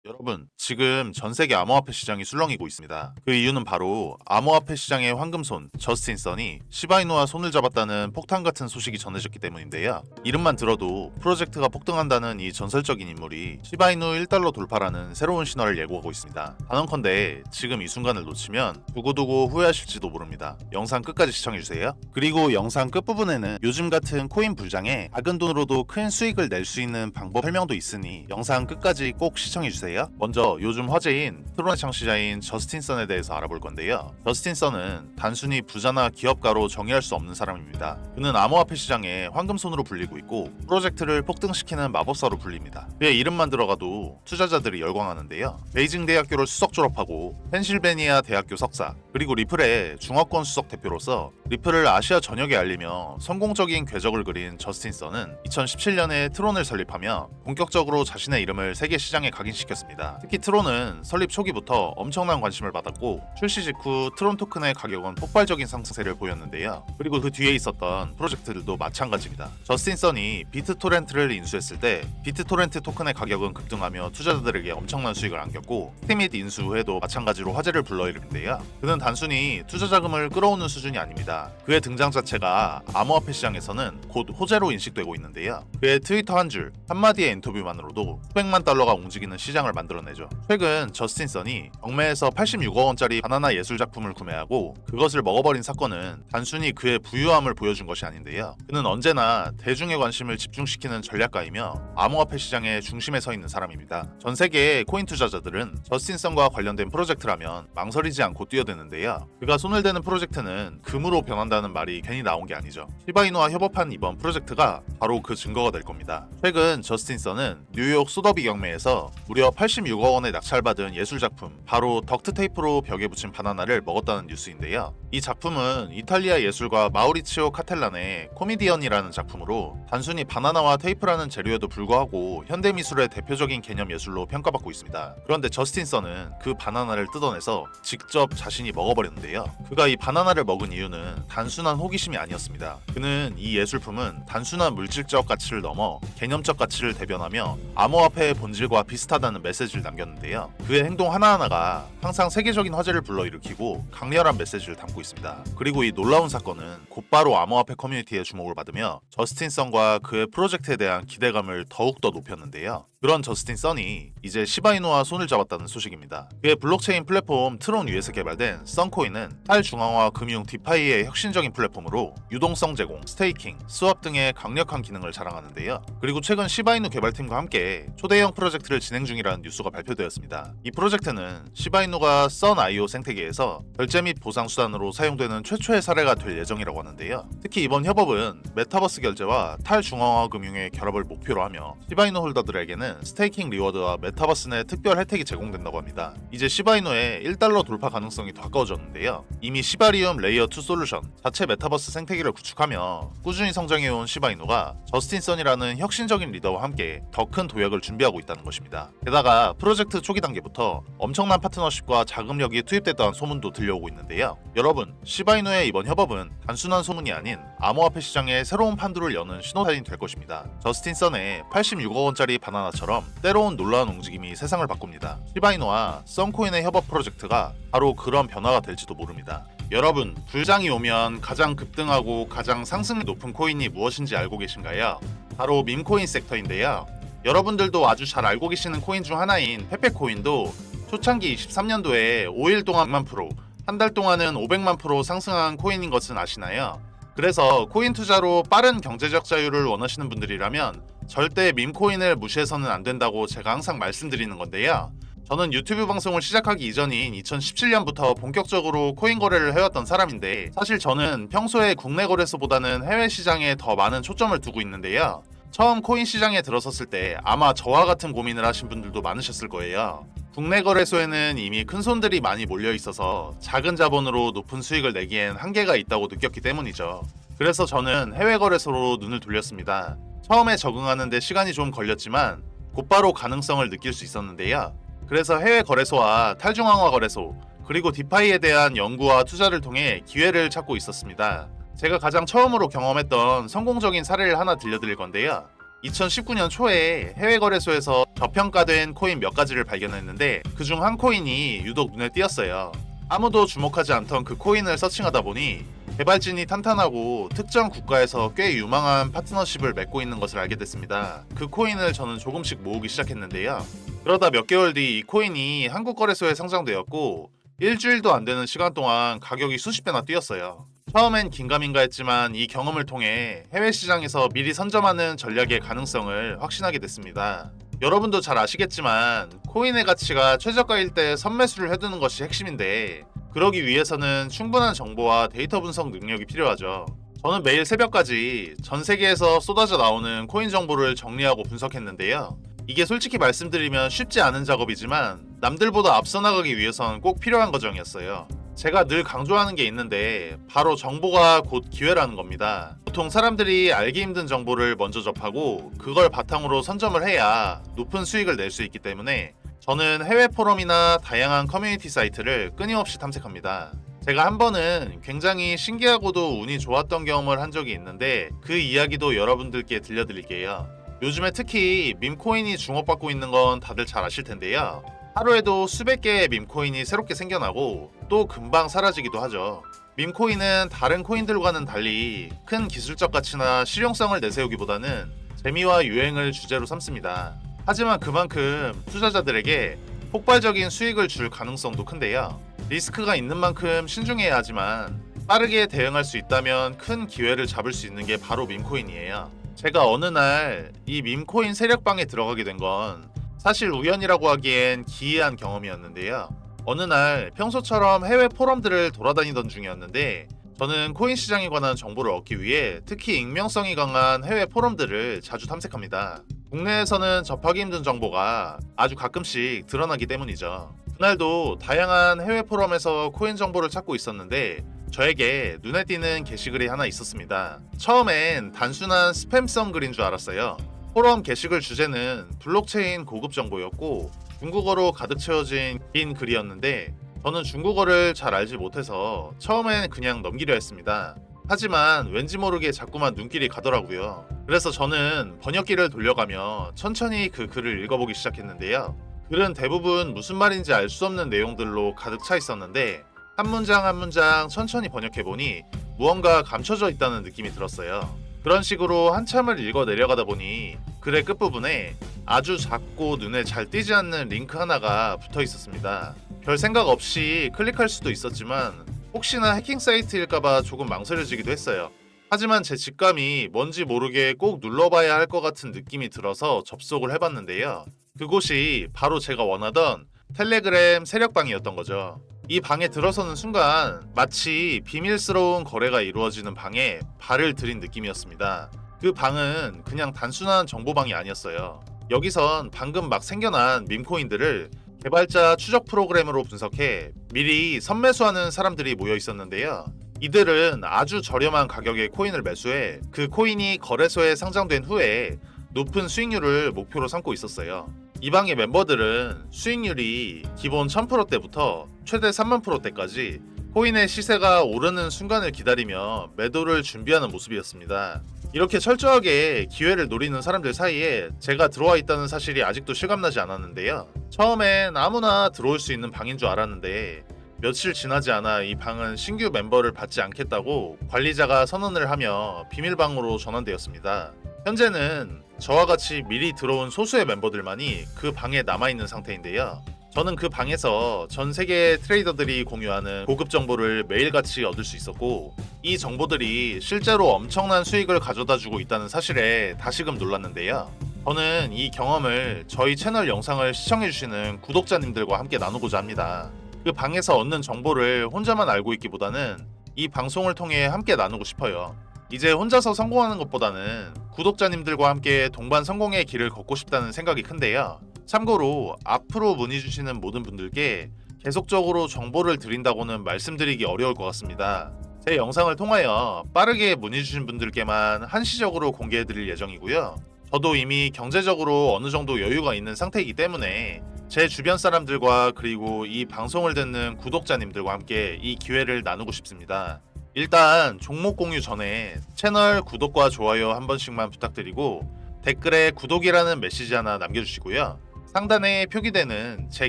여러분, 지금 전 세계 암호화폐 시장이 술렁이고 있습니다. 그 이유는 바로 암호화폐 시장의 황금손 저스틴 선이 시바이누와 손을 잡았다는 폭탄 같은 소식이 전해졌기 때문인데요. 이름만 들어도 프로젝트가 폭등한다는 이 전설적인 인물이 시바이누 1달러 돌파라는 새로운 신화를 예고하고 있습니다. 단언컨대 지금 이 순간을 놓치면 두고두고 후회하실지도 모릅니다. 영상 끝까지 시청해주세요. 그리고 영상 끝부분에는 요즘 같은 코인 불장에 작은 돈으로도 큰 수익을 낼 수 있는 방법 설명도 있으니 영상 끝까지 꼭 시청해주세요. 먼저 요즘 화제인 트론의 창시자인 저스틴 선에 대해서 알아볼 건데요. 저스틴 선은 단순히 부자나 기업가로 정의할 수 없는 사람입니다. 그는 암호화폐 시장의 황금손으로 불리고 있고 프로젝트를 폭등시키는 마법사로 불립니다. 그의 이름만 들어가도 투자자들이 열광하는데요. 베이징 대학교를 수석 졸업하고 펜실베니아 대학교 석사, 그리고 리플의 중화권 수석 대표로서 리플을 아시아 전역에 알리며 성공적인 궤적을 그린 저스틴 선은 2017년에 트론을 설립하며 본격적으로 자신의 이름을 세계 시장에 각인시켰습니다. 특히 트론은 설립 초기부터 엄청난 관심을 받았고 출시 직후 트론 토큰의 가격은 폭발적인 상승세를 보였는데요. 그리고 그 뒤에 있었던 프로젝트들도 마찬가지입니다. 저스틴 선이 비트토렌트를 인수했을 때 비트토렌트 토큰의 가격은 급등하며 투자자들에게 엄청난 수익을 안겼고 스팀밋 인수 후에도 마찬가지로 화제를 불러일으켰는데요. 그는 단순히 투자 자금을 끌어오는 수준이 아닙니다. 그의 등장 자체가 암호화폐 시장에서는 곧 호재로 인식되고 있는데요. 그의 트위터 한 줄 한마디의 인터뷰만으로도 수백만 달러가 움직이는 시장을 만들어내죠. 최근 저스틴 선이 경매에서 86억 원짜리 바나나 예술 작품을 구매하고 그것을 먹어버린 사건은 단순히 그의 부유함을 보여준 것이 아닌데요. 그는 언제나 대중의 관심을 집중시키는 전략가이며 암호화폐 시장의 중심에 서 있는 사람입니다. 전 세계의 코인 투자자들은 저스틴 선과 관련된 프로젝트라면 망설이지 않고 뛰어드는데요. 그가 손을 대는 프로젝트는 금으로 변한다는 말이 괜히 나온 게 아니죠. 시바이누와 협업한 이번 프로젝트가 바로 그 증거가 될 겁니다. 최근 저스틴 선은 뉴욕 소더비 경매에서 무려 86억 원에 낙찰받은 예술작품 바로 덕트 테이프로 벽에 붙인 바나나를 먹었다는 뉴스인데요. 이 작품은 이탈리아 예술가 마우리치오 카텔란의 코미디언이라는 작품으로 단순히 바나나와 테이프라는 재료에도 불구하고 현대미술의 대표적인 개념 예술로 평가받고 있습니다. 그런데 저스틴 선은 그 바나나를 뜯어내서 직접 자신이 먹어버렸는데요. 그가 이 바나나를 먹은 이유는 단순한 호기심이 아니었습니다. 그는 이 예술품은 단순한 물질적 가치를 넘어 개념적 가치를 대변하며 암호화폐의 본질과 비슷하다는 메시지를 남겼는데요. 그의 행동 하나하나가 항상 세계적인 화제를 불러일으키고 강렬한 메시지를 담고 있습니다. 그리고 이 놀라운 사건은 곧바로 암호화폐 커뮤니티의 주목을 받으며 저스틴 선과 그의 프로젝트에 대한 기대감을 더욱더 높였는데요. 그런 저스틴 선이 이제 시바이누와 손을 잡았다는 소식입니다. 그의 블록체인 플랫폼 트론 위에서 개발된 썬코인은 탈중앙화 금융 디파이의 혁신적인 플랫폼으로 유동성 제공, 스테이킹, 스왑 등의 강력한 기능을 자랑하는데요. 그리고 최근 시바이누 개발팀과 함께 초대형 프로젝트를 진행 중이라는 뉴스가 발표되었습니다. 이 프로젝트는 시바이누가 썬.io 생태계에서 결제 및 보상 수단으로 사용되는 최초의 사례가 될 예정이라고 하는데요. 특히 이번 협업은 메타버스 결제와 탈중앙화 금융의 결합을 목표로 하며 시바이누 홀더들에게는 스테이킹 리워드와 메타버스 내 특별 혜택이 제공된다고 합니다. 이제 시바이누의 1달러 돌파 가능성이 더 가까워졌는데요. 이미 시바리움 레이어 2 솔루션 자체 메타버스 생태계를 구축하며 꾸준히 성장해온 시바이누가 저스틴 선이라는 혁신적인 리더와 함께 더 큰 도약을 준비하고 있다는 것입니다. 게다가 프로젝트 초기 단계부터 엄청난 파트너십과 자금력이 투입됐다는 소문도 들려오고 있는데요. 여러분, 시바이누의 이번 협업은 단순한 소문이 아닌 암호화폐 시장의 새로운 판도를 여는 신호탄이 될 것입니다. 저스틴 선의 86억 원짜리 바나나처럼 때로운 놀라운 움직임이 세상을 바꿉니다. 시바이누와 썬코인의 협업 프로젝트가 바로 그런 변화가 될지도 모릅니다. 여러분, 불장이 오면 가장 급등하고 가장 상승이 높은 코인이 무엇인지 알고 계신가요? 바로 밈코인 섹터인데요. 여러분들도 아주 잘 알고 계시는 코인 중 하나인 페페코인도 초창기 23년도에 5일 동안 1만 프로, 한 달 동안은 500만 프로 상승한 코인인 것은 아시나요? 그래서 코인 투자로 빠른 경제적 자유를 원하시는 분들이라면 절대 밈코인을 무시해서는 안 된다고 제가 항상 말씀드리는 건데요. 저는 유튜브 방송을 시작하기 이전인 2017년부터 본격적으로 코인 거래를 해왔던 사람인데 사실 저는 평소에 국내 거래소보다는 해외 시장에 더 많은 초점을 두고 있는데요. 처음 코인 시장에 들어섰을 때 아마 저와 같은 고민을 하신 분들도 많으셨을 거예요. 국내 거래소에는 이미 큰 손들이 많이 몰려 있어서 작은 자본으로 높은 수익을 내기엔 한계가 있다고 느꼈기 때문이죠. 그래서 저는 해외 거래소로 눈을 돌렸습니다. 처음에 적응하는데 시간이 좀 걸렸지만 곧바로 가능성을 느낄 수 있었는데요. 그래서 해외 거래소와 탈중앙화 거래소, 그리고 디파이에 대한 연구와 투자를 통해 기회를 찾고 있었습니다. 제가 가장 처음으로 경험했던 성공적인 사례를 하나 들려드릴 건데요. 2019년 초에 해외 거래소에서 저평가된 코인 몇 가지를 발견했는데 그중 한 코인이 유독 눈에 띄었어요. 아무도 주목하지 않던 그 코인을 서칭하다 보니 개발진이 탄탄하고 특정 국가에서 꽤 유망한 파트너십을 맺고 있는 것을 알게 됐습니다. 그 코인을 저는 조금씩 모으기 시작했는데요. 그러다 몇 개월 뒤 이 코인이 한국 거래소에 상장되었고 일주일도 안 되는 시간 동안 가격이 수십 배나 뛰었어요. 처음엔 긴가민가 했지만 이 경험을 통해 해외 시장에서 미리 선점하는 전략의 가능성을 확신하게 됐습니다. 여러분도 잘 아시겠지만 코인의 가치가 최저가일 때 선매수를 해두는 것이 핵심인데 그러기 위해서는 충분한 정보와 데이터 분석 능력이 필요하죠. 저는 매일 새벽까지 전 세계에서 쏟아져 나오는 코인 정보를 정리하고 분석했는데요. 이게 솔직히 말씀드리면 쉽지 않은 작업이지만 남들보다 앞서 나가기 위해선 꼭 필요한 과정이었어요. 제가 늘 강조하는 게 있는데 바로 정보가 곧 기회라는 겁니다. 보통 사람들이 알기 힘든 정보를 먼저 접하고 그걸 바탕으로 선점을 해야 높은 수익을 낼 수 있기 때문에 저는 해외 포럼이나 다양한 커뮤니티 사이트를 끊임없이 탐색합니다. 제가 한 번은 굉장히 신기하고도 운이 좋았던 경험을 한 적이 있는데 그 이야기도 여러분들께 들려드릴게요. 요즘에 특히 밈코인이 주목받고 있는 건 다들 잘 아실 텐데요. 하루에도 수백 개의 밈코인이 새롭게 생겨나고 또 금방 사라지기도 하죠. 밈코인은 다른 코인들과는 달리 큰 기술적 가치나 실용성을 내세우기보다는 재미와 유행을 주제로 삼습니다. 하지만 그만큼 투자자들에게 폭발적인 수익을 줄 가능성도 큰데요. 리스크가 있는 만큼 신중해야 하지만 빠르게 대응할 수 있다면 큰 기회를 잡을 수 있는 게 바로 밈코인이에요. 제가 어느 날 이 밈코인 세력방에 들어가게 된 건 사실 우연이라고 하기엔 기이한 경험이었는데요. 어느 날 평소처럼 해외 포럼들을 돌아다니던 중이었는데 저는 코인 시장에 관한 정보를 얻기 위해 특히 익명성이 강한 해외 포럼들을 자주 탐색합니다. 국내에서는 접하기 힘든 정보가 아주 가끔씩 드러나기 때문이죠. 그날도 다양한 해외 포럼에서 코인 정보를 찾고 있었는데 저에게 눈에 띄는 게시글이 하나 있었습니다. 처음엔 단순한 스팸성 글인 줄 알았어요. 포럼 게시글 주제는 블록체인 고급 정보였고 중국어로 가득 채워진 긴 글이었는데 저는 중국어를 잘 알지 못해서 처음엔 그냥 넘기려 했습니다. 하지만 왠지 모르게 자꾸만 눈길이 가더라고요. 그래서 저는 번역기를 돌려가며 천천히 그 글을 읽어보기 시작했는데요. 글은 대부분 무슨 말인지 알 수 없는 내용들로 가득 차 있었는데 한 문장 한 문장 천천히 번역해보니 무언가 감춰져 있다는 느낌이 들었어요. 그런 식으로 한참을 읽어 내려가다 보니 글의 끝부분에 아주 작고 눈에 잘 띄지 않는 링크 하나가 붙어 있었습니다. 별 생각 없이 클릭할 수도 있었지만 혹시나 해킹 사이트일까봐 조금 망설여지기도 했어요. 하지만 제 직감이 뭔지 모르게 꼭 눌러봐야 할 것 같은 느낌이 들어서 접속을 해봤는데요. 그곳이 바로 제가 원하던 텔레그램 세력방이었던 거죠. 이 방에 들어서는 순간 마치 비밀스러운 거래가 이루어지는 방에 발을 들인 느낌이었습니다. 그 방은 그냥 단순한 정보방이 아니었어요. 여기선 방금 막 생겨난 밈코인들을 개발자 추적 프로그램으로 분석해 미리 선매수하는 사람들이 모여 있었는데요. 이들은 아주 저렴한 가격의 코인을 매수해 그 코인이 거래소에 상장된 후에 높은 수익률을 목표로 삼고 있었어요. 이 방의 멤버들은 수익률이 기본 1000%대부터 최대 3000%대까지 코인의 시세가 오르는 순간을 기다리며 매도를 준비하는 모습이었습니다. 이렇게 철저하게 기회를 노리는 사람들 사이에 제가 들어와 있다는 사실이 아직도 실감나지 않았는데요. 처음엔 아무나 들어올 수 있는 방인 줄 알았는데 며칠 지나지 않아 이 방은 신규 멤버를 받지 않겠다고 관리자가 선언을 하며 비밀방으로 전환되었습니다. 현재는 저와 같이 미리 들어온 소수의 멤버들만이 그 방에 남아있는 상태인데요. 저는 그 방에서 전 세계의 트레이더들이 공유하는 고급 정보를 매일같이 얻을 수 있었고 이 정보들이 실제로 엄청난 수익을 가져다주고 있다는 사실에 다시금 놀랐는데요. 저는 이 경험을 저희 채널 영상을 시청해주시는 구독자님들과 함께 나누고자 합니다. 그 방에서 얻는 정보를 혼자만 알고 있기보다는 이 방송을 통해 함께 나누고 싶어요. 이제 혼자서 성공하는 것보다는 구독자님들과 함께 동반 성공의 길을 걷고 싶다는 생각이 큰데요. 참고로 앞으로 문의 주시는 모든 분들께 계속적으로 정보를 드린다고는 말씀드리기 어려울 것 같습니다. 제 영상을 통하여 빠르게 문의 주신 분들께만 한시적으로 공개해 드릴 예정이고요. 저도 이미 경제적으로 어느 정도 여유가 있는 상태이기 때문에 제 주변 사람들과 그리고 이 방송을 듣는 구독자님들과 함께 이 기회를 나누고 싶습니다. 일단 종목 공유 전에 채널 구독과 좋아요 한 번씩만 부탁드리고 댓글에 구독이라는 메시지 하나 남겨주시고요. 상단에 표기되는 제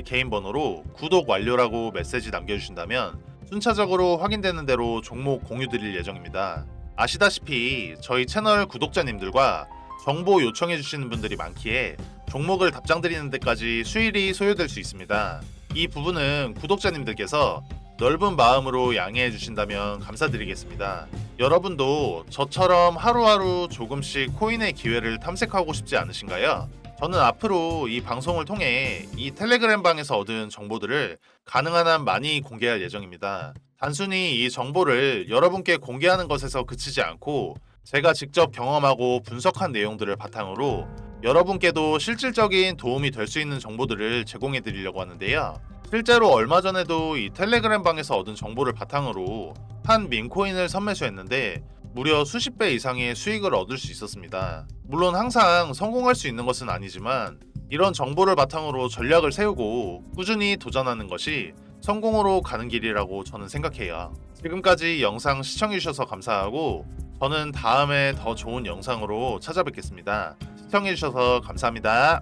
개인 번호로 구독 완료라고 메시지 남겨주신다면 순차적으로 확인되는 대로 종목 공유 드릴 예정입니다. 아시다시피 저희 채널 구독자님들과 정보 요청해 주시는 분들이 많기에 종목을 답장 드리는 데까지 수일이 소요될 수 있습니다. 이 부분은 구독자님들께서 넓은 마음으로 양해해 주신다면 감사드리겠습니다. 여러분도 저처럼 하루하루 조금씩 코인의 기회를 탐색하고 싶지 않으신가요? 저는 앞으로 이 방송을 통해 이 텔레그램 방에서 얻은 정보들을 가능한 한 많이 공개할 예정입니다. 단순히 이 정보를 여러분께 공개하는 것에서 그치지 않고 제가 직접 경험하고 분석한 내용들을 바탕으로 여러분께도 실질적인 도움이 될 수 있는 정보들을 제공해 드리려고 하는데요. 실제로 얼마 전에도 이 텔레그램 방에서 얻은 정보를 바탕으로 한 민코인을 선매수했는데 무려 수십 배 이상의 수익을 얻을 수 있었습니다. 물론 항상 성공할 수 있는 것은 아니지만 이런 정보를 바탕으로 전략을 세우고 꾸준히 도전하는 것이 성공으로 가는 길이라고 저는 생각해요. 지금까지 영상 시청해주셔서 감사하고 저는 다음에 더 좋은 영상으로 찾아뵙겠습니다. 시청해주셔서 감사합니다.